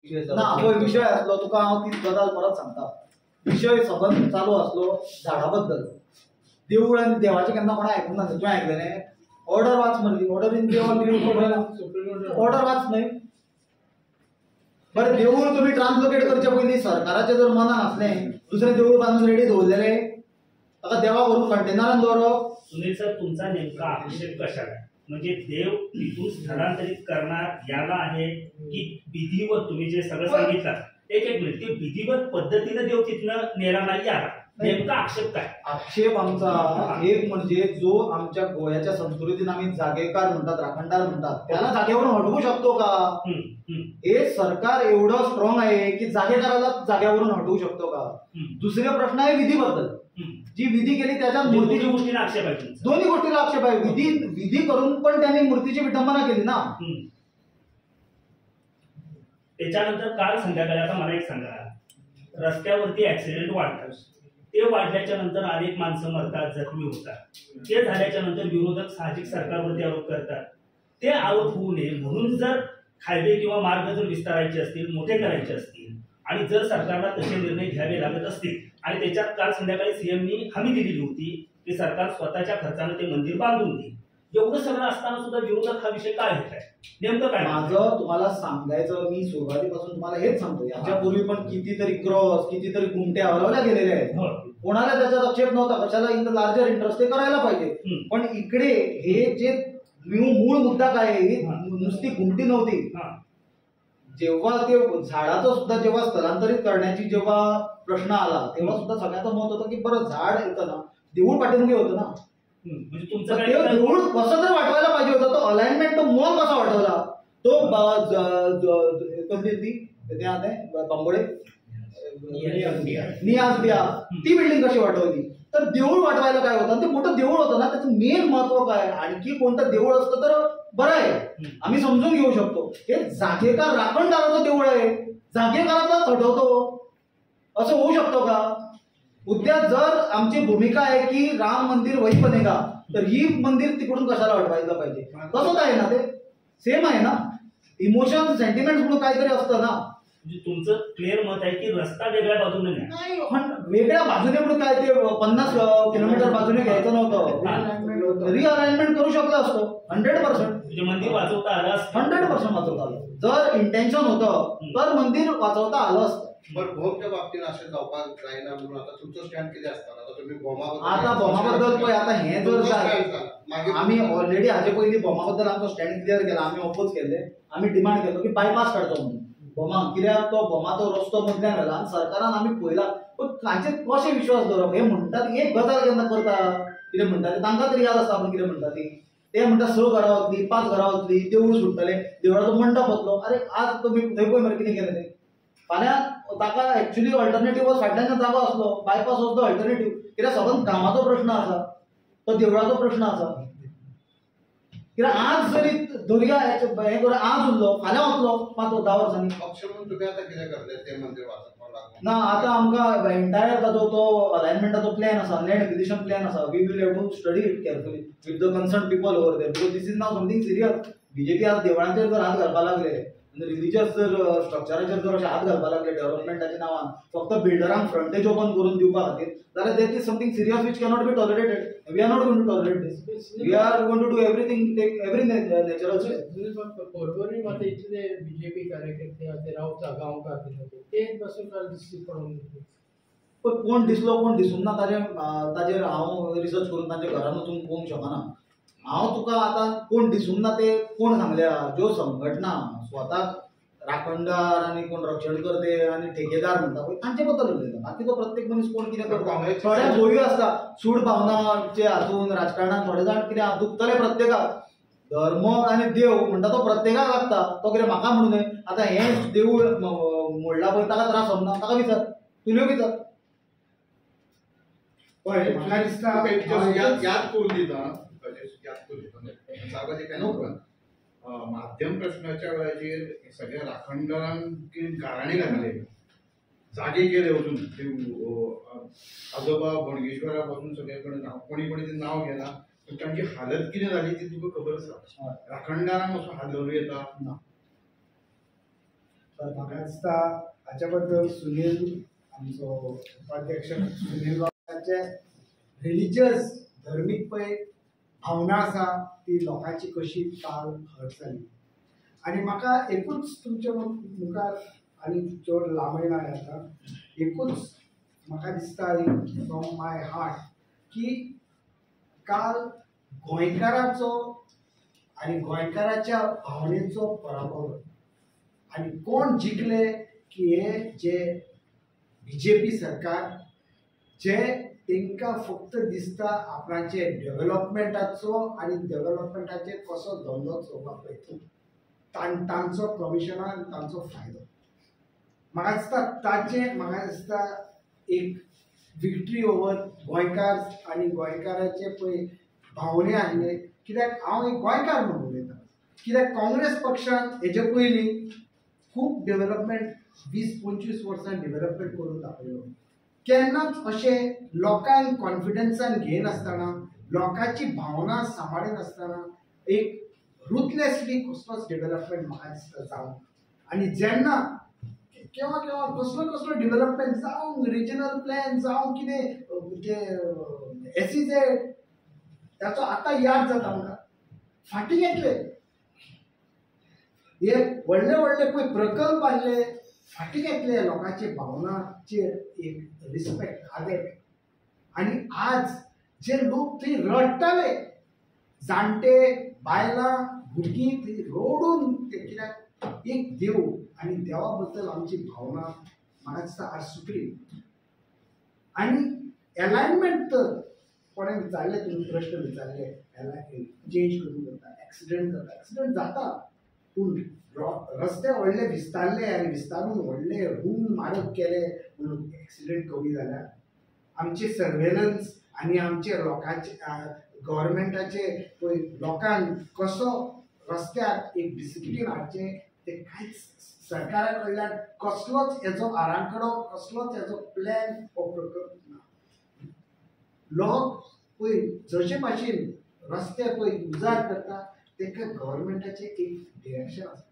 ना हो विषय असलो तुका हांव ती गजाल परत सांगता. विषय सबंद चालू असलो झाडा बद्दल. देवूळ आनी देवाचें केन्ना कोणा आयकूंक ना. तुवें आयकलें ऑर्डर वाच म्हणली. ऑर्डर इन देव ऑर्डर वाच न्हय. बरें देवूळ तुमी ट्रान्सलोकेट करचे पयलीं सरकाराचें जर मनान आसलें दुसरें देवूळ बांदून रेडी दवरलेलें ताका देवा व्हरून कंटेनरान दवरप. सुनील सर तुमचा नेमका आक्षेप कशाला म्हणजे देव तिथून स्थलांतरित करणार याला आहे की विधिवत तुम्ही जे सगळं सांगितलं एक मिनिट ते विधिवत पद्धतीने देव तिथनं नेला नाही आला नेमका आक्षेप काय? आक्षेप आमचा एक म्हणजे जो आमच्या गोव्याच्या संस्कृतीत आम्ही जागेकार म्हणतात राखणदार म्हणतात त्याला जागेवरून हटवू शकतो का? हे सरकार एवढं स्ट्रॉंग आहे की जागेकाराला जागेवरून हटवू शकतो का? दुसरा प्रश्न आहे विधीबद्दल. जी विधी केली त्याच्यात मूर्तीची गोष्टीला आक्षेप आहे. दोन्ही गोष्टीला आक्षेप आहे. विधी करून पण त्यांनी मूर्तीची विटंबना केली ना. त्याच्यानंतर काल संध्याकाळी आता मला एक सांगा रस्त्यावरती ऍक्सिडेंट वाढतात. ते वाढल्याच्या नंतर अनेक माणसं मरतात जखमी होतात. ते झाल्याच्या नंतर विरोधक साहजिक सरकारवरती आरोप करतात. ते आरोप होऊ नये म्हणून जर हायवे किंवा मार्ग जर विस्तारायचे असतील मोठे करायचे असतील आणि जर सरकारला तसे निर्णय घ्यावे लागत असतील आणि त्याच्यात काल संध्याकाळी सीएमनी हमी दिलेली होती की सरकार स्वतःच्या खर्चाने ते मंदिर बांधून देईल. एवढं सगळं असताना सुद्धा विरोधक हा विषय काय घेत आहे नेमकं काय? माझं तुम्हाला सांगायचं मी सुरुवातीपासून तुम्हाला हेच सांगतो. याच्यापूर्वी पण कितीतरी क्रॉस कितीतरी गुमट्या हरवल्या गेलेल्या आहेत. कोणाला त्याचा आक्षेप नव्हता. कशाला इन द लार्जर इंटरेस्ट ते करायला पाहिजे. पण इकडे हे जे मूळ मुद्दा काय आहे नुसती गुमटी नव्हती. जेव्हा ते झाडाचं सुद्धा जेव्हा स्थलांतरित करण्याची जेव्हा प्रश्न आला तेव्हा सुद्धा सगळ्याचं मत होतं की बरं झाड येतं ना देऊळ पाठीमागे होतं ना. म्हणजे तुमचं देऊळ कसं तर वाटवायला पाहिजे होता. तो अलाइनमेंट तो मॉल कसा वाटवला तो कसली ती बांबोडे नियाज बिया ती बिल्डिंग कशी वाटवली. तर देऊळ वाटवायला काय होतं ते मोठं देऊळ होतं ना त्याचं मेन महत्व काय. आणखी कोणतं देऊळ असतं तर बरं आहे आम्ही समजून घेऊ शकतो. हे जागेकार राखणदाराचं देऊळ आहे जागेकाराचा घडवतो असं होऊ शकतो का? उद्या जर आमची भूमिका आहे की राम मंदिर वही बनेगा तर ही मंदिर तिकडून कशाला हटवायला पाहिजे. तसंच आहे ना ते सेम आहे ना. इमोशन सेंटिमेंट म्हणून काहीतरी असतं ना. म्हणजे तुमचं क्लिअर मत आहे की रस्ता वेगळ्या बाजूने नाही वेगळ्या बाजूने म्हणून काय ते 50 किलोमीटर बाजूने घ्यायचं नव्हतं. रिअलाइनमेंट करू शकलं असतो 100%. म्हणजे मंदिर वाचवता आलं असतं 100% वाचवता आलं. जर इंटेन्शन होतं तर मंदिर वाचवता आलं असतं. बरं भोमच्या बाबतीत असे जावपाक जायना म्हणून आता तुमचं स्टँड किती असतं आता तुम्ही आता बोमाबद्दल आता हे जर आम्ही ऑलरेडी हाचे पयलीं बोमाबद्दल आमचो स्टँड क्लियर केला. आम्ही ऑपोज केले. आम्ही डिमांड केलो की बायपास काडचो म्हणून बोमा कित्याक तो बोमाचो रस्तो मदल्यान घाला आनी सरकारान आमी पळयला पूण तांचेर कशें विश्वास दवरप. हे म्हणटात एक गजाल केन्ना करता कितें म्हणटा ते तांकां तरी याद आसता आपण कितें म्हणटा ती. ते म्हणटा 6 घरां वतली 5 घरां वतली देवूळ सुट्टले देवळाचो मंडप वतलो. अरे आज तुमी थंय पळय मरे कितें केलें तें. फाल्यां ताका एक्चुअली अल्टरनेटिव्ह फाटल्यान जागो आसलो बायपास वचलो अल्टरनेटिव्ह कित्याक सबंद कामाचो प्रश्न आसा तो देवळाचो प्रश्न आसा. कित्याक आज जरी दर्या हे करून आज उरलो फाल्यां वतलो 5-10 वर्सांनी पक्ष म्हणून तुम्ही आता कितें करले ते मंदिर वाचोवपाक लागून ना. आता आमकां एंटायर ताजो तो अलायनमेंटाचो प्लॅन आसा लँड एक्विजिशन प्लॅन आसा. We will have to study it carefully with the concern people over there because this is now something serious. BJP आज देवळांचेर जर हात घालपाक लागले रिलीजियस जर स्ट्रक्चराचेर जर अशें हात घालपाक लागले डेव्हलपमेंटाच्या नांवान फक्त बिल्डरांक फ्रंटेज ओपन करून दिवपा खातीर जाल्यार that is something serious which cannot be tolerated. We are not going to tolerate this. We are going to do everything take every natural step. परवरी मध्ये इथले बीजेपी कार्यकर्ते आते रावता गांवकार ते बसून काल दिसली पडून पण कोण दिसलो कोण दिसून ना ताजेर हांव रिसर्च करून तांच्या घरान वचून पळोवंक शकना. हांव तुका आतां कोण दिसून ना ते कोण सांगल्या ज्यो संघटना स्वताक राखणदार आनी कोण रक्षण करते आनी ठेकेदार म्हणटा पळय तांचे बद्दल उलयता. बाकीचो प्रत्येक मनीस कोण कितें करता. थोड्या गोंयो आसता सूड भावनाचे हातून राजकारणात थोडे जाण कितें दुखतले प्रत्येकाक. धर्म आनी देव म्हणटा तो प्रत्येकाक लागता. तो कितें म्हाका म्हणून न्हय. आतां हें देवूळ मोडला पळय ताका त्रास समना ताका विचार तुल्यो विचार. पळय म्हाका दिसता याद करून दिता सार्वजनिक माध्यम प्रश्नाच्या वेळाचेर सगळ्या राखणदारांक गाराणे घातले जागेचेर वचून आजोबा बोडगेश्वरा पासून सगळे कडेन नांव कोणी कोणी तें नांव घेना पूण तांची हालत कितें जाली ती तुका खबर आसा. राखणदारांक असो हात धरूं येता तर म्हाका दिसता हाच्या बद्दल सुनील आमचो उपाध्यक्ष सुनील बाबाचे रिलिजियस धर्मीक पळय भावना आसा ती लोकांची कशी काल हट जाली आनी म्हाका एकूच तुमच्या मुखार आनी चड लांबय ना येता एकूच म्हाका दिसता फ्रॉम माय हार्ट की काल गोंयकाराचो आनी गोंयकाराच्या भावनेचो पराभव आनी कोण जिखले की हे जे BJP सरकार जे तांकां फक्त दिसता आपणाचे डेव्हलपमेंटाचो आनी डेव्हलपमेंटाचेर कसो धंदो चलोवपाक पळयता तांचो कमिशनान तांचो फायदो म्हाका दिसता ताचे म्हाका दिसता एक विक्ट्री ओवर गोंयकार आनी गोंयकाराचे पळय भावने आसले कित्याक हांव एक गोंयकार म्हणून उलयतां कित्याक काँग्रेस पक्षान हेजे पयलीं खूब डेव्हलपमेंट 20-25 वर्सां डेव्हलपमेंट करून दाखयलो केन्नाच अशें लोकांक कॉन्फिडन्सान घेयनासतना लोकांची भावना सांबाळनासतना एक रुथलेसली कसलोच डेव्हलपमेंट म्हाका दिसता जावं आनी जेन्ना केव्हा केव्हा कसलो डेव्हलपमेंट जावं रिजनल प्लॅन जावं कितें ते SEZ त्याचो आतां याद जाता म्हाका फाटीं घेतले हे व्हडले व्हडले पळय प्रकल्प आसले फाटीं घेतले लोकांचे भावनाचेर एक रिस्पेक्ट आदर आनी आज जे लोक थंय रडटाले जाणटे बायलां भुरगीं थंय रडून ते कित्याक एक देव आनी देवा बद्दल आमची भावना म्हाका दिसता आज सुटली आनी अलायनमेंट तर कोणें विचारलें तुमी प्रश्न विचारले चेंज करून जाता एक्सिडेंट जाता पूण रस्ते व्हडले विस्तारले आनी विस्तारून व्हडले रूम मारक केले म्हणून एक्सिडेंट कमी जाल्या आमचे सर्वेलन्स आनी आमचे लोकांचे गव्हर्मेंटाचे पळय लोकांक कसो रस्त्यार एक डिसिप्लीन हाडचें ते कांयच सरकारा कडल्यान कसलोच हेजो आराखडो कसलोच हेजो प्लॅन हो प्रकल्प ना लोक पळय जशे भाशेन रस्ते पळय उजार करता ताका गव्हर्मेंटाचें एक डिरेक्शन आसा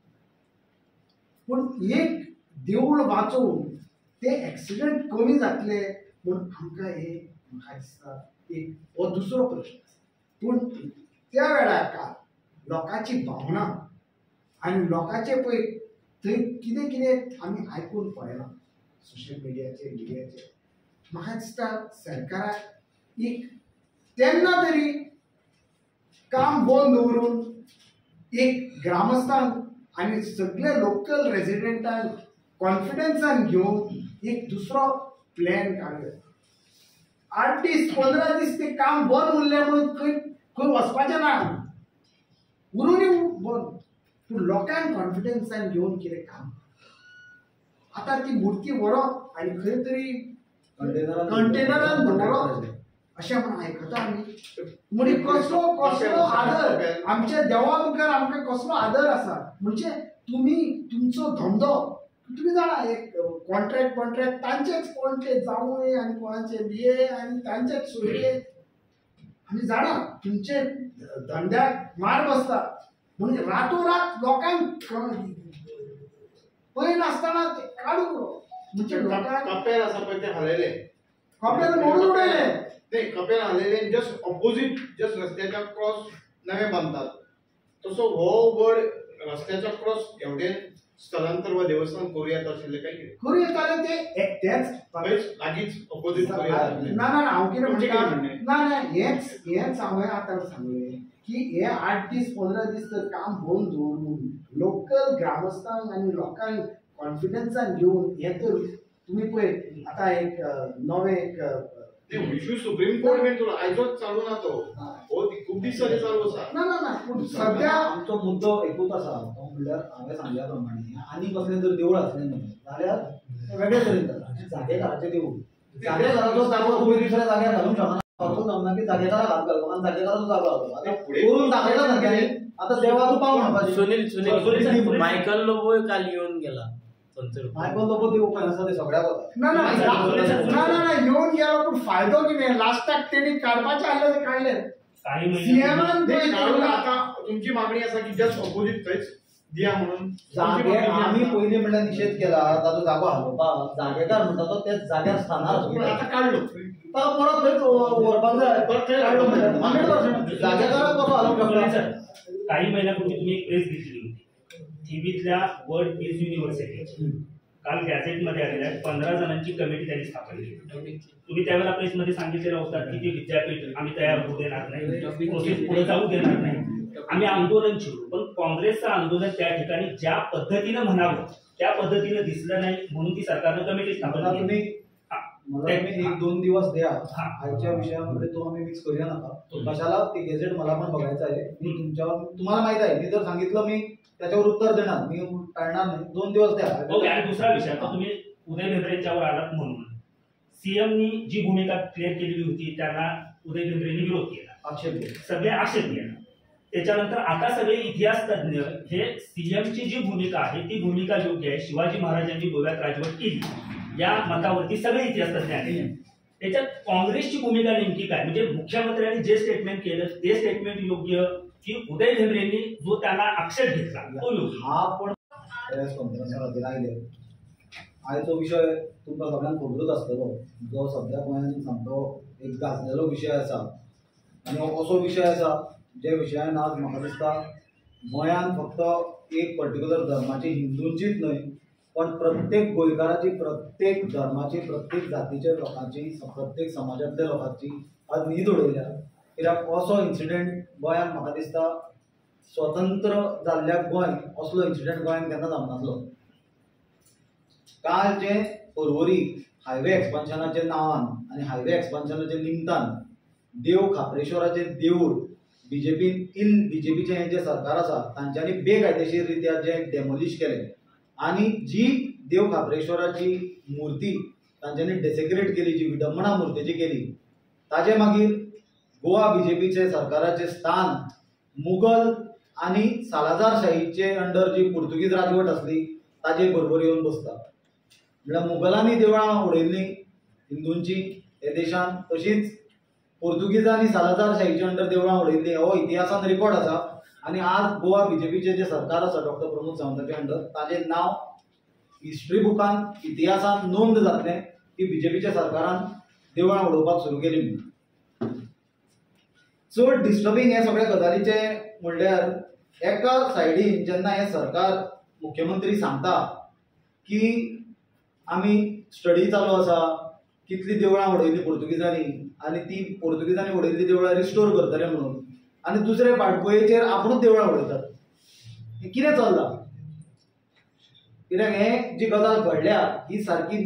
पूण एक देवूळ वाचोवन ते एक्सिडेंट कमी जातले म्हूण आमकां हे म्हाका दिसता एक हो दुसरो प्रश्न आसा पूण त्या वेळार काल लोकांची भावना आनी लोकांचे पळय थंय कितें कितें आमी आयकून पळयलां सोशल मिडियाचेर म्हाका दिसता सरकाराक एक तेन्ना तरी काम बंद दवरून एक ग्रामस्थांक आनी सगळे लोकल रेजिडेंटांक कॉन्फिडन्सान घेवन एक दुसरो प्लॅन काडलो 8 दीस 15 दीस ते काम बंद उरलें म्हणून खंय वचपाचें ना उरूनी बंद पूण लोकांक कॉन्फिडन्सान घेवन कितें काम आतां ती मुर्ती व्हरप आनी खंय तरी कंटेनरान दवरप अशें म्हणून आयकता आमी म्हणजे कसलो आदर आमच्या देवा मुखार आमकां कसलो आदर आसा म्हणजे तुमी तुमचो धंदो तुमी जाणा एक कॉन्ट्रॅक्ट तांचेच कोण ते जावंय आनी कोणाचे बिये आनी तांचेच सोयरे आमी जाणा तुमचे धंद्याक मार बसता म्हणजे रातोरात लोकांक पळय नासतना ते काडून म्हणजे लोकांक कपेल आसा पळय ते हालयले कपेल मोडून उडयले ते कपेल हालयले जस्ट ऑपोजीट जस्ट रस्त्याच्या क्रॉस नवे बांदतात तसो हो वड रस्त्याच्या क्रॉस एवढे स्थलांतर वा देवस्थान करूयात आशिल्ले काय कितें करूं येताले तेच लागींच ऑपोजीट ना हांव कितें म्हणटा ना हेच हांवें आतां सांगलें की हे 8 दीस 15 दीस तर काम बंद दवरून लोकल ग्रामस्थांक आनी लोकांक कॉन्फिडन्सान घेवन हे तर तुमी पळय आतां एक नवे एक इश्यू सुप्रीम कोर्ट मेळटलो आयजोच चालू ना तो हो खूब दीस जाले चालू आसा ना पूण सद्या आमचो मुद्दो एकूच आसा तो म्हणल्यार हांवें सांगल्या प्रमाणे आनी कसलें जर देवूळ आसलें न्हय जाल्यार वेगळे तरेन जाता जागेकाराचें देवूळ जागेकाराचो जागो तुमी दुसऱ्या जाग्यार घालूंक शकना पावूंक जमना की जागेकाराक हात घालपाक आनी जागेकाराचो जागो आसलो आतां करून दाखयला सारक्यांनी आतां देवाचो पावूं म्हणपाचें सुनील मायकल लोबोय काल येऊन गेला मायकल लोबो देव खंय आसा ते सगळ्याक वता ना येवन गेलो पूण फायदो कितें लास्टाक तेणी काडपाचें आसलें ते काडलें काही सीएमान आता तुमची मागणी आसा की जस्ट ऑपोजीट थंयच दिया म्हणून जागे आम्ही पयलीं म्हणल्यार निषेध केला ताजो जागो हलोवपाक जागेकार म्हणटा तो त्या जाग्यार स्थानार पण आता काढलो परत थंय व्हरपाक जाय परत थंय काडलो म्हणल्यार 100% जागेकाराक कसो हलोवंक नाही शकता सर, काही महिन्यापूर्वी तुम्ही एक प्रेस घेतली होती थिवीतल्या वर्ल्ड पीस युनिव्हर्सिटी काल गॅझेटमध्ये आलेल्या 15 जणांची कमिटी त्यांनी स्थापन केली. तुम्ही त्यावेळेला प्रेसमध्ये सांगितलेलं होतं की ते विद्यापीठ आम्ही तयार होऊ देणार नाही, प्रोसेस पुढे जाऊ देणार नाही, आम्ही आंदोलन छेडू. पण काँग्रेसचं आंदोलन त्या ठिकाणी ज्या पद्धतीनं म्हणावं त्या पद्धतीनं दिसलं नाही म्हणून ती सरकारनं कमिटी स्थापन मला केली. तुम्ही मला तुम्ही 1-2 दिवस द्या हा. आजच्या विषयामध्ये तो आम्ही मिक्स करूया नका. कशाला ते गॅझेट मला पण बघायचं आहे. मी तुम्हाला माहित आहे मी जर सांगितलं मी त्याच्यावर उत्तर देणार, मी टाळणार नाही. 2 दिवस द्या. ओके, आणि दुसरा विषय आता तुम्ही उदय भेंद्रेंच्यावर आलात म्हणून सीएमनी जी भूमिका क्लिअर केलेली होती त्यांना उदय भेंद्रेंनी विरोध केला, आक्षेप घ्या. सगळे आक्षेप घेणं. त्याच्यानंतर आता सगळे इतिहास तज्ञ हे सीएमची जी भूमिका आहे ती भूमिका योग्य आहे, शिवाजी महाराजांनी गोव्यात राजवट केली या मतावरती सगळे इतिहास तज्ञ आहेत. त्याच्यात काँग्रेसची भूमिका नेमकी काय, म्हणजे मुख्यमंत्र्यांनी जे स्टेटमेंट केलं ते स्टेटमेंट योग्य की उदय भेंद्रेंनी जो त्यांना आक्षेप घेतला तो योग्य? हा पण प्रेस कॉन्फरन्सा खातीर आयले आयचो विषय तुमकां सगळ्यांक खबरूच आसतलो, जो सद्या गोंयांत सामको एक गाजलेलो विशय आसा. आनी हो असो विशय आसा जे विशयान आज म्हाका दिसता गोंयांत फक्त एक पर्टिक्युलर धर्माची हिंदूंचीच न्हय पण प्रत्येक गोंयकाराची, प्रत्येक धर्माची, प्रत्येक जातीच्या लोकांची, प्रत्येक समाजातल्या लोकांची आज न्हीद उडयल्या. कित्याक असो इन्सिडेंट गोंयांत म्हाका दिसता स्वतंत्र जाल्ल्या गोंय असलो इन्सिडेंट गोंयांत केन्ना जावनासलो. काल जे पर्वरी हायवे एक्सपान्शनाच्या नांवान आनी हायवे एक्सपान्शनाच्या निमतान देव खापरेश्वराचें देवूळ बीजेपीचें हें जें सरकार आसा तांच्यांनी बेकायदेशीर रित्या जें डेमोलिश केलें आनी जी देव खापरेश्वराची मुर्ती तांच्यांनी डेसेक्रेट केली, जी विडंबना मुर्तेची केली, ताजे मागीर गोवा बीजेपीचे सरकाराचें स्थान मुघल आनी सालाजारशाहीचे अंडर जी पुर्तुगीज राजवट आसली ताजे बरोबर येवन बसता. म्हळ्यार मुघलांनी देवळां उडयल्लीं हिंदूंची हे देशांत, तशींच पोर्तुगीजांनी सालाजारशाहीचे अंडर देवळां उडयल्लीं हो इतिहासान रिकॉर्ड आसा. आनी आज गोवा बीजेपीचे जे सरकार आसा डॉक्टर प्रमोद सावंताचे अंडर ताजें नांव हिस्ट्री बुकान इतिहासान नोंद जातलें की बीजेपीच्या सरकारान देवळां उडोवपाक सुरू केली म्हणून. चड डिस्टर्बिंग हे सगळे गजालीचे म्हणल्यार एका सायडीन जेन्ना हे सरकार मुख्यमंत्री सांगता की आमी स्टडी चालू आसा, कितलीं देवळां उडयलीं पोर्तुगीजांनी आनी ती पोर्तुगीजांनी उडयल्लीं देवळां रिस्टोर करतले म्हणून, आनी दुसरे फाटभुंयेचेर आपुणूच देवळां उडयतात. हें कितें चल्लां? कित्याक हें जी गजाल घडल्या ही सारकी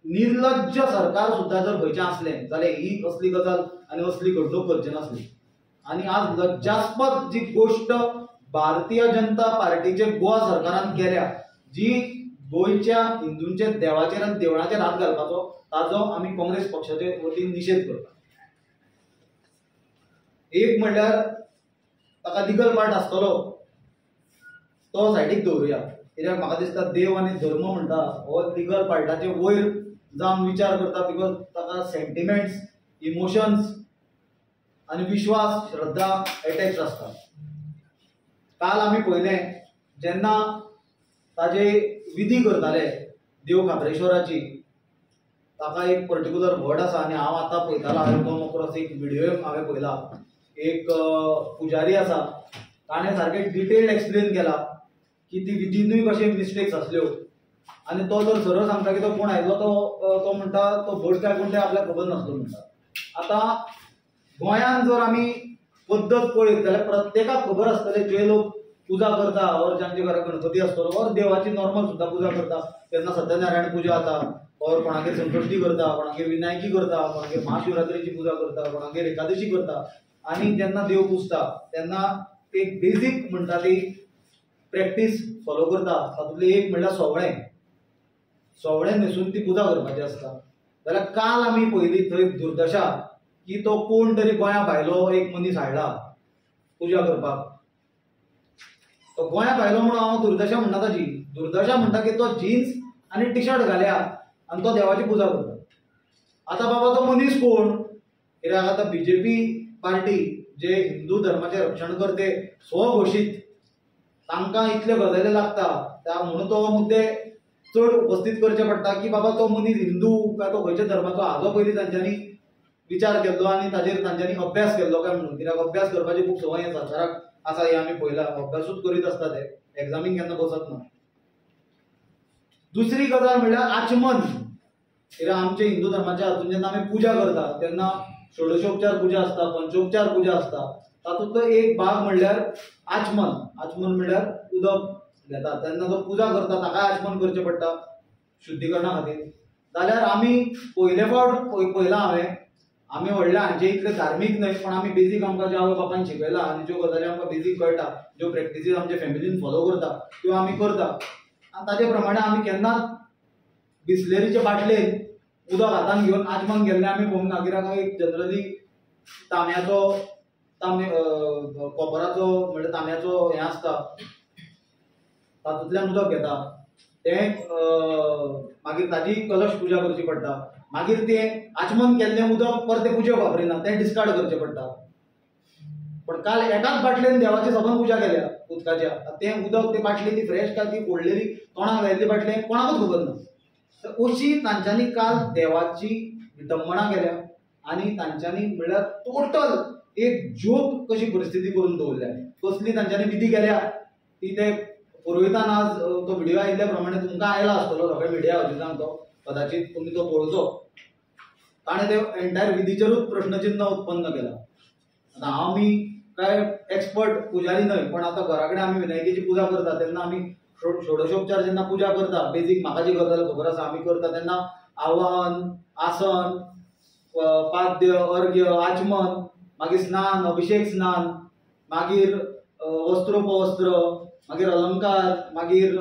निर्लज्ज सरकार सुद्दां जर खंयचें आसलें जाल्यार ही असली गजाल आनी असली घडणूक करची नासली. आनी आज लज्जास्पद जी गोश्ट भारतीय जनता पार्टीचे गोवा सरकारान केल्या, जी गोंयच्या हिंदूंच्या देवाचेर आनी देवळाचेर हात घालपाचो, ताजो आमी काँग्रेस पक्षाचे वतीन निशेध करता. एक म्हणल्यार ताका लिगल पार्ट आसतलो तो सायडीक दवरुया, कित्याक म्हाका दिसता देव आनी धर्म म्हणटा हो लिगल पार्टाचे वयर जावन विचार करता, बिकॉज ताका सेंटिमेंट्स, इमोशन्स आनी विश्वास, श्रद्धा एटॅच आसता. काल आमी पळयलें जेन्ना ताजे विधी करताले देव खापरेश्वराची, ताका एक पर्टिक्युलर व्हड आसा आनी हांव आतां पळयतालो, हांवें कम अक्रॉस एक व्हिडिओ हांवें पळयला, एक पुजारी आसा ताणें सारकें डिटेल्ड एक्सप्लेन केला की ती विधीनूय कशे मिस्टेक्स आसल्यो. आनी तो जर सरळ सांगता की तो कोण आयलो तो म्हणटा तो भट काय कोण तें आपल्याक खबर नासलो म्हणटा. आतां गोंयांत जर आमी पद्दत पळयत जाल्यार प्रत्येकाक खबर आसतलें जे लोक पुजा करता और जांचे घरा गणपती आसतलो और देवाची नॉर्मल सुद्दां पुजा करता, तेन्ना सत्यनारायण पुजा जाता और कोणागेर संकश्टी करता, कोणागेर विनायकी करता, कोणागेर महाशिवरात्रेची पुजा करता, कोणागेर एकादशी करता. आनी जेन्ना देव पुजता तेन्ना एक बेजीक म्हणटा ती प्रॅक्टीस फॉलो करता. तातूंतली एक म्हणल्यार सोवळें न्हेसून ती पुजा करपाची आसता. जाल्यार काल आमी पळयली थंय दुर्दशा की तो कोण तरी गोंया भायलो एक मनीस हाडला पुजा करपाक. तो गोंया भायलो म्हणून हांव दुर्दशा म्हणटा ताची, दुर्दशा म्हणटा की तो जिन्स आनी टी शर्ट घाल्या आनी तो देवाची पुजा करता. आतां बाबा तो मनीस कोण? कित्याक आतां बीजेपी पार्टी जे हिंदू धर्माचे रक्षण करते स्वघोषीत तांकां इतल्यो गजाली लागता त्या म्हणून तो मुद्दे चड उपस्थित करचे पडटा की बाबा तो मनीस हिंदू काय तो खंयच्या धर्माचो हाजो पयलीं तांच्यांनी विचार केल्लो आनी ताजेर तांच्यांनी अभ्यास केल्लो काय म्हणून. कित्याक अभ्यास करपाची खूब संवय आसा सरकाराक आसा हे आमी पळयला. अभ्यासूच करीत आसता ते, एग्जामीक केन्ना बसत ना. दुसरी गजाल म्हणल्यार आचमन. कित्याक आमच्या हिंदू धर्माच्या हातून जेन्ना आमी पुजा करता तेन्ना षोडशोपचार पुजा आसता, पंचोपचार पुजा आसता. तातूंतलो एक भाग म्हणल्यार आचमन. आचमन म्हणल्यार उदक घेता तेन्ना जो पुजा करता ताकाय आचमन करचें पडटा शुद्धीकरणा खातीर. जाल्यार आमी पयले फावट पळयलां हांवें, आमी व्हडले हांचे इतले धार्मीक न्हय पण आमी बेजीक आमकां ज्यो आवय बापायन शिकयला आनी ज्यो गजाली आमकां बेजीक कळटा, ज्यो प्रॅक्टिसीस आमच्या फॅमिलीन फॉलो करता त्यो आमी करता. आनी ताजे प्रमाणे आमी केन्नाच बिस्लेरीचे बाटलेन उदक हातान घेवन आचमन केल्लें आमी पळोवंक ना. कित्याक एक जनरली तांब्याचो कॉपराचो म्हणल्यार तांब्याचो हें आसता तातूंतल्यान उदक घेता तें मागीर ताजी कलश पुजा करची पडटा. मागीर तें आचमन केल्लें उदक परतें पुजेक वापरिना, तें डिस्कार्ड करचें पडटा. पण काल एकाच बाटलेन देवाची सबंद पुजा केल्या उदकाच्या. तें उदक ते बाटली ती फ्रेश काय ती फोडलेली तोंडाक लायिल्ली बाटली कोणाकूच खबर ना. तर अशी तांच्यांनी काल देवाची विटंबना केल्या आनी तांच्यांनी म्हणल्यार टोटल एक जोक कशी परिस्थिती करून दवरल्या. कसली तांच्यांनी विधी केल्या ती ते पुरोहितान आज तो व्हिडिओ आयिल्ल्या प्रमाणे तुमकां आयला आसतलो सगळ्या मिडिया हावजीसांक तो, कदाचित तुमी तो पळोवचो. ताणें ते एंटायर विधीचेरूच प्रश्नचिन्ह उत्पन्न केला. आतां आमी काय एक्सपर्ट पुजारी न्हय पण आतां घरा कडेन आमी विनायकेची पुजा करता तेन्ना आमी षोडशोपचार जेन्ना पुजा करता बेजीक म्हाका जी गजाल खबर आसा आमी करता तेन्ना आवाहन, आसन, पाद्य, अर्घ्य, आचमन, मागीर स्नान, अभिषेक स्नान, मागीर वस्त्रोपवस्त्र, मागीर अलंकार, मागीर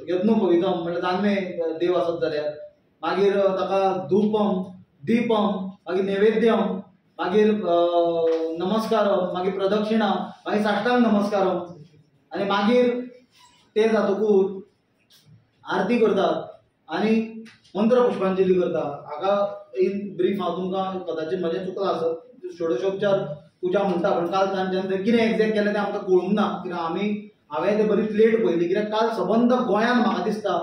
यज्ञोपवीतम म्हणल्यार जान्मे देव आसत जाल्यार, मागीर ताका धूपम, दीपम, मागीर नैवेद्यम, मागीर नमस्कारम, मागीर प्रदक्षिणा, मागीर साष्टांग नमस्कारम आनी मागीर ते जातकूच आरती करतात आनी मंत्र पुष्पांजली करता. हाका इन ब्रीफ हांव तुमकां कदाचित म्हजें चुकलां आसत षोडशोपचार पुजा म्हणटा पण काल तांच्यान कितें एक्झॅक्ट केलें तें आमकां कळूंक ना. कित्याक हांवें तें बरीच लेट पळयली. कित्याक काल सबंद गोंयांत म्हाका दिसता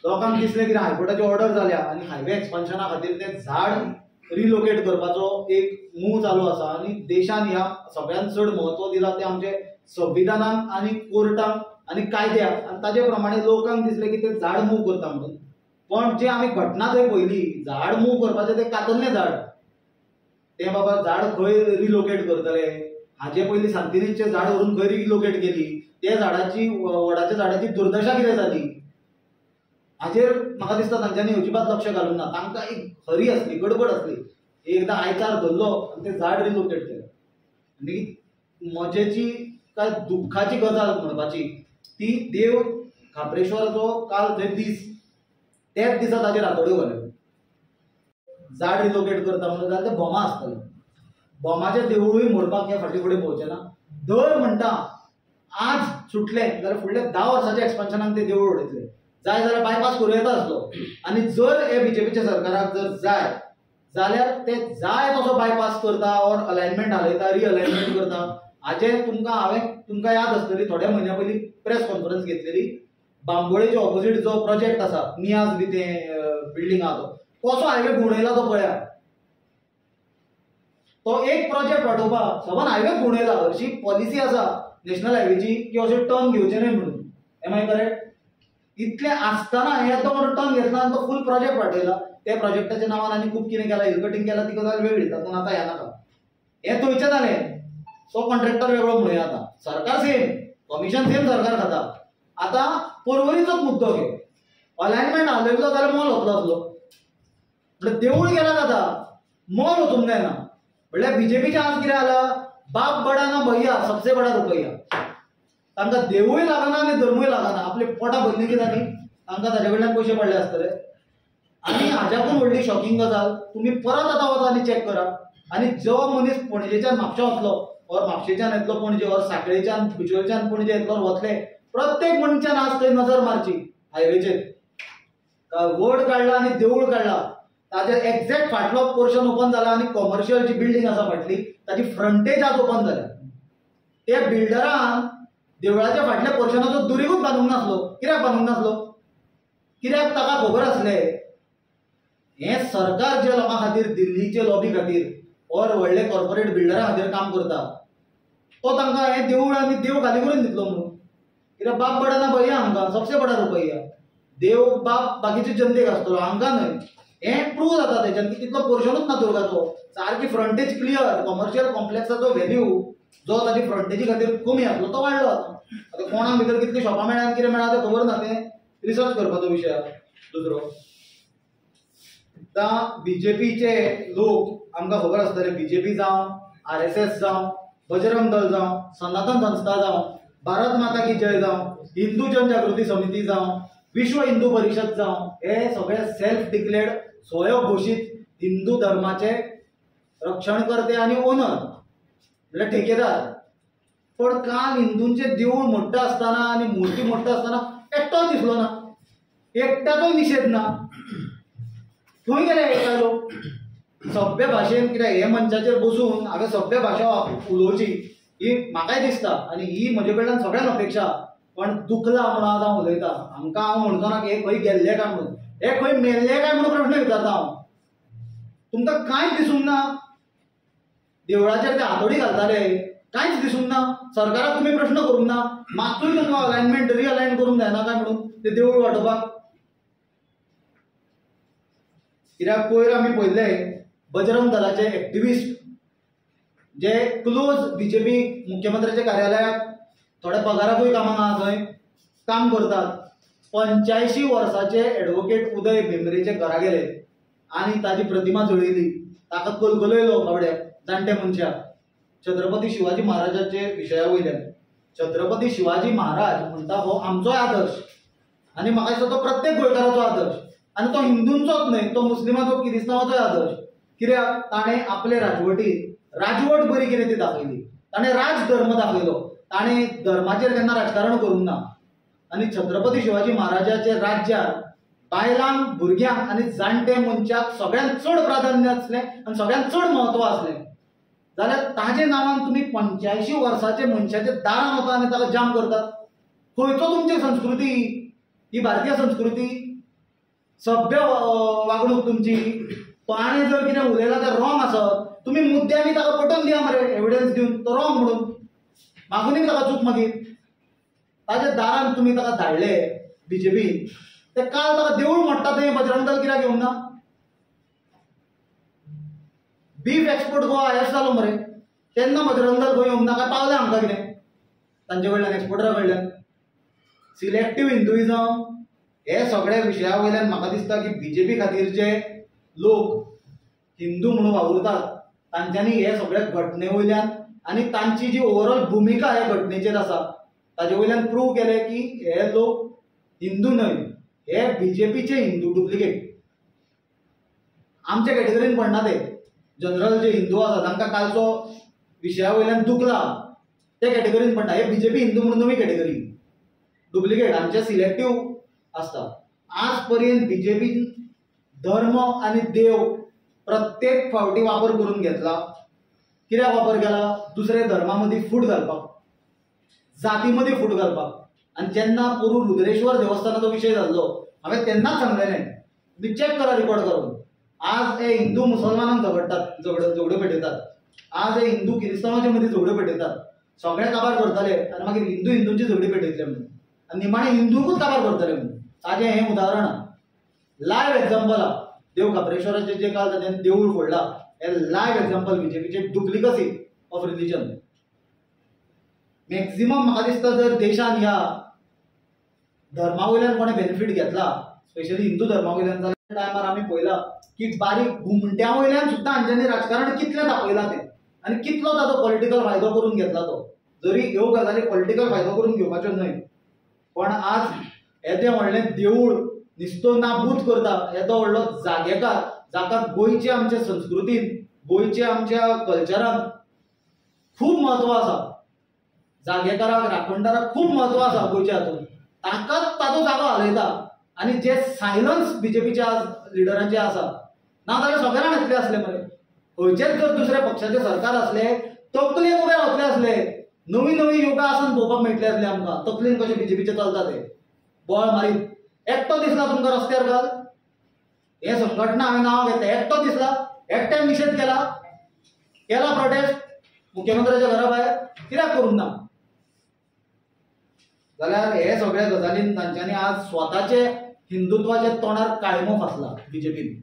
लोकांक दिसलें कितें हायकोर्टाची ऑर्डर जाल्या आनी हायवे एक्सपान्शना खातीर तें झाड रिलोकेट करपाचो एक मूव चालू आसा आनी देशान ह्या सगळ्यांत चड म्हत्व दिलां तें आमचे संविधानान आनी कोर्टाक आनी कायद्याक आनी ताजे प्रमाणे लोकांक दिसलें की तें झाड मूव करता म्हणून. पण जे आमी घटना थंय पळयली झाड मूव करपाचें तें कातरलें झाड. तें बाबा झाड खंय रिलोकेट करतले, हाजे पयलीं सांतिनेचें झाड व्हरून खंय रिलोकेट केली, त्या झाडाची वडाच्या झाडाची दुर्दशा कितें जाली हाजेर म्हाका दिसता तांच्यांनी अजिबात लक्ष घालूंक ना. तांकां एक हरी आसली, गडबड आसली. एकदां आयतार धरलो आनी तें झाड रिलोकेट केलें. आनी मजेची काय दुख्खाची गजाल म्हणपाची ती देव खापरेश्वराचो काल थंय दीस त्याच दिसा ताचेर हातोड्यो घाल्यो. झाड रिलोकेट करता म्हणून जाल्यार ते बोमा आसतलें. बोमाचें देवूळूय मोडपाक हे फाटी फुडें पळोवचें ना. दर म्हणटा आज सुटलें जाल्यार फुडल्या 10 वर्सांच्या एक्सपान्शनाक ते देवूळ उडयतले. जाय जाल्यार बायपास करूं येता आसलो. आनी जर हे बीजेपीच्या सरकाराक जर जाय जाल्यार ते जाय तसो बायपास करता ऑर अलायनमेंट हालयता, रिअलायनमेंट करता. हाचें हांवें तुमकां याद आसतली थोड्या म्हयन्या पयलीं प्रेस कॉन्फरन्स घेतलेली. बांबोळेच्या ऑपोजीट जो प्रोजेक्ट आसा नियाज बी तें बिल्डींग आहा तो कसो हायवे घुंवडायला तो पळया. तो एक प्रोजेक्ट वाटोवपाक सबंद हायवे घुंवडायला. अशी पॉलिसी आसा नॅशनल हायवेची की अशें टर्न घेवचे न्हय म्हणून. Am I correct? इतलें आसतना येदो म्हणून टर्न घेतला आनी तो फूल प्रोजेक्ट वाटयला. त्या प्रोजेक्टाच्या नांवान आनी खूब कितें केलां, हिल कटींग केलां, ती गजाल वेगळी. तातूंत आतां हें नाका. हें थंयचें जालें. तो कॉन्ट्रॅक्टर वेगळो म्हणूया. आतां सरकार सेम, कमिशन सेम सरकार खाता. आतां पर्वरीचोच मुद्दो घे. अलायनमेंट हालयलो जाल्यार मोल वतलो आसलो. म्हणल्यार देवूळ गेला जाता, मोल वचूंक जायना. म्हणल्यार बीजेपीचें आज कितें जालां, बाप बडा ना भैया सबसे बडा रुपया. तांकां देवूय लागना आनी धर्मूय लागना. आपले पोटां भरलीं कितें जाली, तांकां ताजे कडल्यान पयशे पडले आसतले. आनी हाज्याकून व्हडली शॉकिंग गजाल तुमी परत आतां वचा आनी चॅक करा. आनी जो मनीस पणजेच्यान म्हापशा वतलो ऑर म्हापशेच्यान येतलो पणजे ऑर सांखळेच्यान बिचोलच्यान पणजे येतलो वतले, प्रत्येक मनशान आज थंय नजर मारची हायवेचेर. वड काडला आनी देवूळ काडला, ताजे एक्झॅक्ट फाटलो पोर्शन ओपन जाला आनी कॉमर्शियल जी बिल्डींग आसा फाटली ताची फ्रंटेज आज ओपन जाल्या. त्या बिल्डरान देवळाच्या फाटल्या पोर्शनाचो दुरीगूच बांदूंक नासलो. कित्याक बांदूंक नासलो? कित्याक ताका खबर आसले हे सरकार जे लोकां खातीर दिल्लीचे लॉबी खातीर और व्हडले कॉर्पोरेट बिल्डरां खातीर काम करता तो तांकां हे देवूळ आनी देव खाली करून दितलो म्हणून. कित्याक बाप बडा ना भैया हांकां सबसे बडा रुपया. देव बाप बाकीचे जनतेक आसतलो हांकां न्हय. हे प्रूव जाता तेच्यान की तितलो पोर्शनूच ना दुर्गाचो. सारकी फ्रंटेज क्लियर. कमर्शियल कॉम्प्लेक्साचो व्हॅल्यू जो ताची फ्रंटेजी खातीर कमी आसलो तो वाडलो आतां. आतां कोणाक भितर कितली शॉपां मेळ्ळा आनी कितें मेळ्ळा तें खबर ना. तें रिसर्च करपाचो विशय आसा दुसरो. आतां बीजेपीचे लोक आमकां खबर आसतले बीजेपी जावं RSS जावं बजरंग दल जावं सनातन संस्था जावं भारत माता की जय जावं हिंदू जनजागृती समिती जावं विश्व हिंदू परिषद जावं हे सगळे सेल्फ डिक्लेअर्ड स्वयंघोषित हिंदू धर्माचे रक्षणकर्ते आणि ओनर म्हणजे ठेकेदार. पण काल हिंदूंचे देऊळ मोठ्ठा असताना आणि मूर्ती मोठ्ठा असताना एकटोच दिसलो ना. एकट्याचो निषेध ना. खंय गेले हे लोक? सभ्य भाशेन कित्याक हे मंचाचेर बसून हांवें सभ्य भाशा उलोवची ही म्हाकाय दिसता आनी ही म्हजे कडल्यान सगळ्यांक अपेक्षा. पण दुखला म्हणून आज हांव उलयता. हांकां हांव म्हणचो ना की हे खंय गेल्ले काय म्हणून. हे खंय मेल्ले काय म्हणून प्रश्न विचारता हांव. तुमकां कांयच दिसूंक ना देवळाचेर ते हातोडी घालताले कांयच दिसूंक ना. सरकाराक तुमी प्रश्न करूंक ना. मातूय तुमकां अलायनमेंट रिअलायन करूंक जायना काय म्हणून ते देवूळ वांटोवपाक. कित्याक पयर आमी पळयल्लें बजरंग दलाचे एक्टिविस्ट जे क्लोज बीजेपी मुख्यमंत्र्याच्या कार्यालयात थोड्या पगाराकूय कामाक आहा थंय काम करतात. 85 वर्साचे एडवोकेट उदय भेंब्रेचे घरा गेले आनी ताची प्रतिमा जळयली. ताका कलकलयलो बाबड्याक जाणटे मनशाक छत्रपती शिवाजी महाराजाचे विशया वयल्यान. छत्रपती शिवाजी महाराज म्हणटा हो आमचोय आदर्श आनी म्हाका दिसता तो प्रत्येक गोंयकाराचो आदर्श. आनी तो हिंदूंचोच न्हय तो मुस्लिमाचो क्रिस्तांवाचोय आदर्श. कित्याक ताणें आपले राजवटीत राजवट बरी कितें ती दाखयली. ताणें राज धर्म दाखयलो. ताणें धर्माचेर केन्ना राजकारण करूंक ना. आनी छत्रपती शिवाजी महाराजाचे राज्यात बायलांक भुरग्यांक आनी जाणटे मनशाक सगळ्यांत चड प्राधान्य आसलें आनी सगळ्यांत चड म्हत्व आसलें. जाल्यार ताजे नांवान तुमी 85 वर्साचे मनशाचे दारान वता आनी ताका जाम करतात. खंयचो तुमची संस्कृती ही भारतीय संस्कृती सभ्य वागणूक तुमची. तो आनी जर कितें उलयला तें रॉंग आसत तुमी मुद्द्यांनी ताका पटोवन दिया मरे एविडन्स दिवन तो रॉंग म्हणून मागून ताका चूक मागीर. ताजे दारान तुमी ताका धाडले बीजेपी ते काल ताका देवूळ मोडटा तें बजरंग दल कित्याक घेवंक ना. बीफ एक्सपोर्ट गोवा आयएस जालो मरे तेन्ना बजरंग दल गोंय येवंक ना काय पावलें हांकां कितें तांचे कडल्यान एक्सपोर्टरा कडल्यान. सिलेक्टीव हिंदुइजम हे सगळे विशया वयल्यान म्हाका दिसता की बीजेपी खातीरचे लोक हिंदू म्हणून वावुरतात तांच्यांनी हे सगळे घटने वयल्यान आनी तांची जी ओवरऑल भुमिका ह्या घटनेचेर आसा ताजे वयल्यान प्रूव केले की हे लोक हिंदू न्हय हे बीजेपीचे हिंदू डुप्लिकेट. आमच्या कॅटेगरीन पडना ते जनरल जे हिंदू आसा तांकां कालचो विशया वयल्यान दुखला ते कॅटेगरीन पडना. हे बीजेपी हिंदू म्हणून नवी कॅटेगरी डुप्लिकेट आमचे सिलेक्टीव आसता. आज पर्यंत बीजेपीन धर्म आणि देव प्रत्येक फावटी वापर करून घेतला. कित्याक वापर केला? दुसरे धर्मामदी फूट घालपाक जातीमध्ये फूट घालपाक. आणि जेन्ना पुरू रुद्रेश्वर देवस्थानाचो विशय जाल्लो हांवें तेन्नाच सांगलेलें तुम्ही चेक करा रिकॉर्ड करून. आज हे हिंदू मुसलमानांक झगडटात झगडे पेटयतात. आज हे हिंदू क्रिस्तांवांचे मदीं झगडे पेटयतात. सगळे काबार करतले आनी मागीर हिंदू हिंदूंची झगडी पेटयतले म्हणून आनी निमाणे हिंदूकूच काबार करतले म्हणून. ताजें हें उदाहरण लायव्ह एक्झाम्पल आहा. देव काब्रेश्वराचे जे काल ताणें देवूळ फोडला हे लायव्ह एक्झाम्पल बीजेपीचे डुप्लिकसी ऑफ रिलीजन. मॅक्झिमम म्हाका दिसता जर देशान ह्या धर्मा वयल्यान कोणें बेनिफीट घेतला स्पेशली हिंदू धर्मा वयल्यान जाल्यार टायमार आमी पळयला की बारीक घुमट्या वयल्यान सुद्दां हांच्यांनी राजकारण कितलें दाखयलां तें आनी कितलो ताचो पॉलिटिकल फायदो करून घेतला तो. जरी ह्यो गजाली पॉलिटिकल फायदो करून घेवपाच्यो न्हय पण आज येदें व्हडलें देवूळ निस्तो नाबूद करता येदो व्हडलो जागेकार जाका गोंयचे आमचे संस्कृतीन गोंयचे आमच्या कल्चरान खूब म्हत्व आसा. जागेकाराक राखणदाराक खूब म्हत्व आसा गोंयच्या हातून ताकाच ताचो जागो हालयता. आनी जे सायलन्स बीजेपीच्या लिडरांचे आसा नाजाल्यार सगळ्यांक येतले आसले मरे. खंयचेच जर दुसऱ्या पक्षाचे सरकार असले तकलेन उबे रावतले असले नवी नवी योगासन पळोवपाक मेळटले आसले आमकां. तकलेन कशे बीजेपीचे चलता ते बॉल मारीत. एकटो दिसला तुमकां रस्त्यार घाल हे संघटना हांवें नांव घेतलें. एकटो दिसला, एकट्यान निशेध केला प्रोटेस्ट मुख्यमंत्र्याच्या घरा भायर कित्याक करूंक ना? जाल्यार हे सगळ्या गजालीन तांच्यांनी आज स्वताचे हिंदुत्वाचे तोंडार काळिमो फासला बीजेपीन.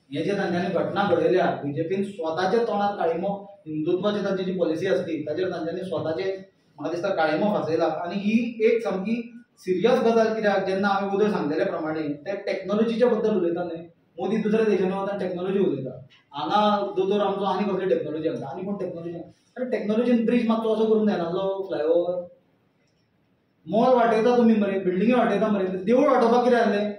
हे जे तांच्यांनी घटना घडयल्या बीजेपीन स्वताचे तोंडार काळिमो, हिंदुत्वाची तांची जी पॉलिसी आसली ताचेर तांच्यांनी स्वताचे म्हाका दिसता काळिमो फासयला. आनी ही एक सामकी सिरियस गजाल. कित्याक जेन्ना हांवें उदय सांगलेले प्रमाणे ते टॅक्नॉलॉजीच्या बद्दल उलयता न्हय. मोदी दुसऱ्या देशांनी वता टॅक्नॉलॉजी उलयता. हांगा दोतोर आमचो आनी कसली टॅक्नॉलॉजी हाडटा, आनी कोण टॅक्नॉलॉजी. अरे टॅक्नॉलॉजीन ब्रिज मातसो असो करूंक जायनासलो फ्लायओव्हर. मॉल वाटयता तुमी मरे, बिल्डिंगे वाटयता मरे, देवूळ वाटोवपाक कितें जालें?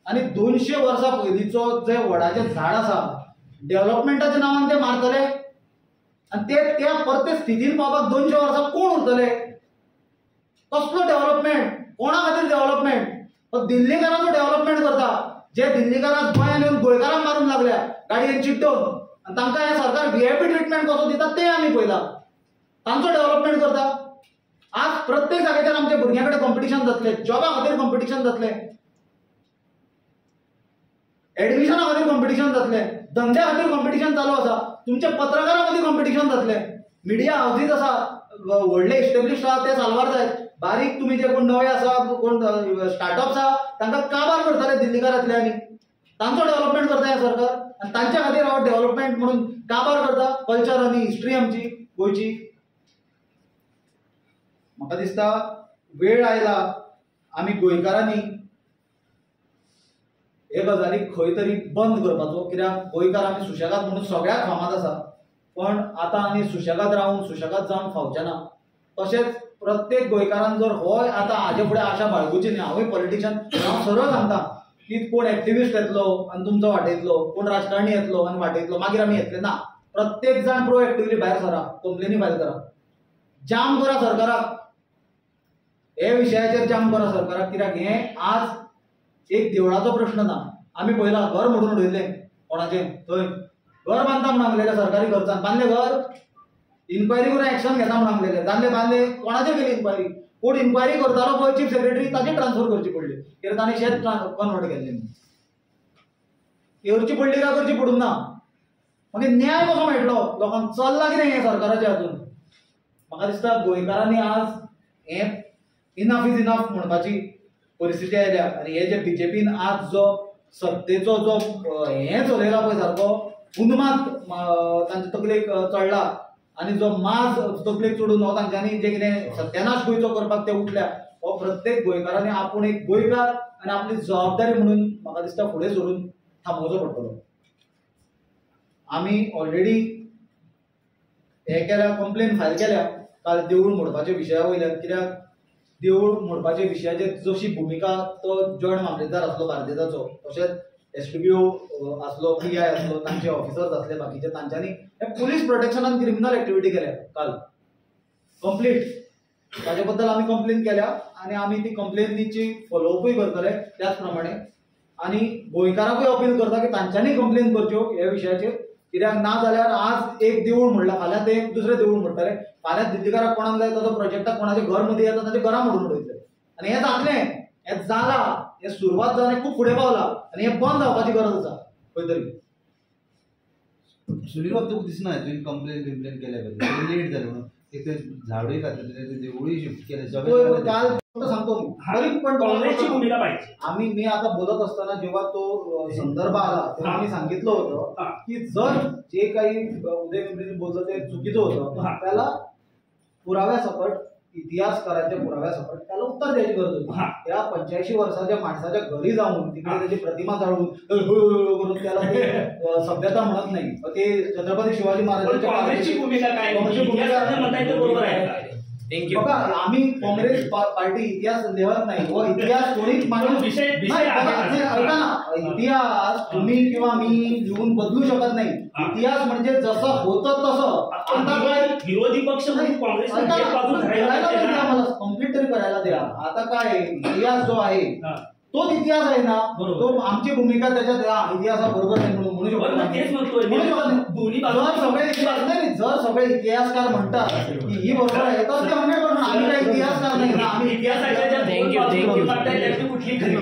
आनी 200 वर्सां पयलींचो जे वडाचें झाड आसा डेव्हलपमेंटाच्या नांवान ते मारतले आनी ते त्या परते स्थितीन पावपाक 200 वर्सां कोण उरतले? कसलो डेव्हलपमेंट? कोणा खातीर डेव्हलपमेंट? दिल्लीकारांचो डेव्हलपमेंट करता. जे दिल्लीकारांक गोंयांत येवन गोंयकारांक मारूंक लागल्या गाडयेन चिड्डोवन आनी तांकां हे सरकार VIP ट्रिटमेंट कसो दिता ते आमी पळयला. तांचो डेव्हलपमेंट करता. आज प्रत्येक जाग्याचेर आमच्या भुरग्यां कडेन कॉम्पिटिशन जातलें, जॉबा खातीर कॉम्पिटिशन जातलें, एडमिशना खातीर कॉम्पिटिशन जातलें, धंद्या खातीर कॉम्पिटिशन चालू आसा, तुमच्या पत्रकारां मदीं कॉम्पिटिशन जातलें. मिडिया हाऊसीस आसा, व्हडले इस्टेब्लिश्ड आसा ते साल्वार जाय. बारीक तुमी जे कोण नवे आसा, कोण स्टार्टअप्स आसा तांकां काबार करतले दिल्लीकारांतले आनी तांचो डेव्हलपमेंट करता हे सरकार. आनी तांच्या खातीर हांव डेव्हलपमेंट म्हणून काबार करता कल्चर आनी हिस्ट्री आमची गोंयची. म्हाका दिसता वेळ आयला आमी गोंयकारांनी हे गजाली खंय तरी बंद करपाचो. कित्याक गोंयकार आमी सुशेगाद म्हणून सगळ्याक फामाद आसा, पण आतां आमी सुशेगाद रावन सुशेगाद जावन फावचे ना. तशेंच प्रत्येक गोंयकारान जर हो आतां हाजे फुडें आशा बाळगुची न्ही. हांवूय पॉलिटिशियन, हांव सरळ सांगता की कोण एक्टिविस्ट येतलो आनी तुमचो वाटयतलो, कोण राजकारणी येतलो आनी वाटयतलो, मागीर आमी येतले ना. प्रत्येक जाण प्रोएक्टिव्हली भायर सरा, कंप्लेनी फायल करा, जाम करा सरकाराक. हे विशयाचेर जाम करा सरकाराक. कित्याक हे आज एक देवळाचो प्रश्न ना. आमी पळयला घर मोडून उडयलें कोणाचें थंय, घर बांदता म्हण सांगलेलें सरकारी खर्चान. बांदलें घर, इन्क्वायरी करून एक्शन घेता म्हण सांगलेलें, जाल्लें बांदलें. कोणाचेर केली इन्क्वायरी? कोण इन्क्वायरी करतालो पळय चीफ सेक्रेटरी ताचेर ट्रान्सफर करची पडली. कित्याक ताणें शेत कन्वर्ट केल्लें. करची पडली काय करची पडूंक ना. मागीर न्याय कसो मेळटलो लोकांक? चल्लां कितें हें सरकाराचें हातून? म्हाका दिसता गोंयकारांनी आज हें इनफ इज इनफ म्हणपाची परिस्थिती आयल्या. आनी हे जे बीजेपीन आज जो सत्तेचो जो हें चलयला पळय सारको उन्माद तांचे तकलेक चडला आनी जो माज तकलेक चडून हो तांच्यांनी जे कितें सत्यानाश गोंयचो करपाक ते उठल्या, हो प्रत्येक गोंयकारांनी आपूण एक गोंयकार आनी आपली जबाबदारी म्हणून म्हाका दिसता फुडें सरून थांबोवचो पडटलो. आमी ऑलरेडी हे केल्या, कंप्लेन फायल केल्या काल देवूळ मोडपाच्या विशया वयल्यान. कित्याक देवूळ मोडपाच्या विशयाचेर जशी भुमिका तो जॉयंट मामलेदार आसलो बार्देजाचो, तशेंच SDPO आसलो, PI आसलो, तांचे ऑफिसर्स आसले बाकीचे, तांच्यांनी हे पुलीस प्रोटेक्शनान क्रिमिनल एक्टिविटी केल्या काल कंप्लीट. ताचे बद्दल आमी कंप्लेन केल्या आनी आमी ती कंप्लेनीची फॉलोअपूय करतले त्याच प्रमाणे. आनी गोंयकारांकूय अपील करता की तांच्यांनी कंप्लेन करच्यो ह्या विशयाचेर. कित्याक ना जाल्यार आज एक देवूळ म्हणला, फाल्यां ते दुसरें देवूळ म्हणटले, फाल्यां दिल्लीकाराक कोणाक जाय ताचो प्रोजेक्टाक कोणाचें घर मदीं येता ताचें घरां मोडून उडयतले. आनी हें जातलें, हें जालां, हें सुरवात जावन खूब फुडें पावला आनी हें बंद जावपाची गरज आसा खंय तरी. सुनील बाब तुका दिसना तुवें कंप्लेन केल्या लेट जालें म्हणून? एक तर झाडूय घातलें, देवूळय शिफ्ट केलें सगळें. काल फक्त सांगतो मी, तरी पण काँग्रेसची भूमिका पाहिजे. मी आता बोलत असताना जेव्हा तो संदर्भ आला तेव्हा मी सांगितलं होतं की जर जे काही उदय पिंपरीजी बोलतो ते चुकीचं होतं, त्याला पुराव्यासकट, इतिहासकारांच्या पुराव्यासकट त्याला उत्तर द्यायची गरज होती. त्या 85 वर्षाच्या माणसाच्या घरी जाऊन तिकडे त्याची प्रतिमा जाळून करून त्याला ते सभ्यता म्हणत नाही. ते छत्रपती शिवाजी महाराजांच्या काँग्रेसची भूमिका काय? बरोबर आहे. बघा, आम्ही काँग्रेस पार्टी इतिहास लिहत नाही व इतिहास कोणी ऐका ना, इतिहास तुम्ही किंवा मी लिहून बदलू शकत नाही. इतिहास म्हणजे जसं होतं तसं. आता काय विरोधी पक्ष काँग्रेस कंप्लीट तरी करायला द्या. आता काय इतिहास जो आहे तोच इतिहास आहे ना. बरोबर. तो आमची भूमिका त्याच्यात इतिहासाबरोबर नाही म्हणू शकतो बरोबर, तेच म्हणतोय. म्हणू शकत नाही. दोन्ही जर सगळे इतिहास नाही, जर सगळे इतिहासकार म्हणतात की ही बरोबर आहे तर ते 100% आम्ही काही इतिहासकार नाही ना. आम्ही इतिहासाच्या ज्या दोन Thank you, बाजू thank you. वाटतात त्याची कुठली खरी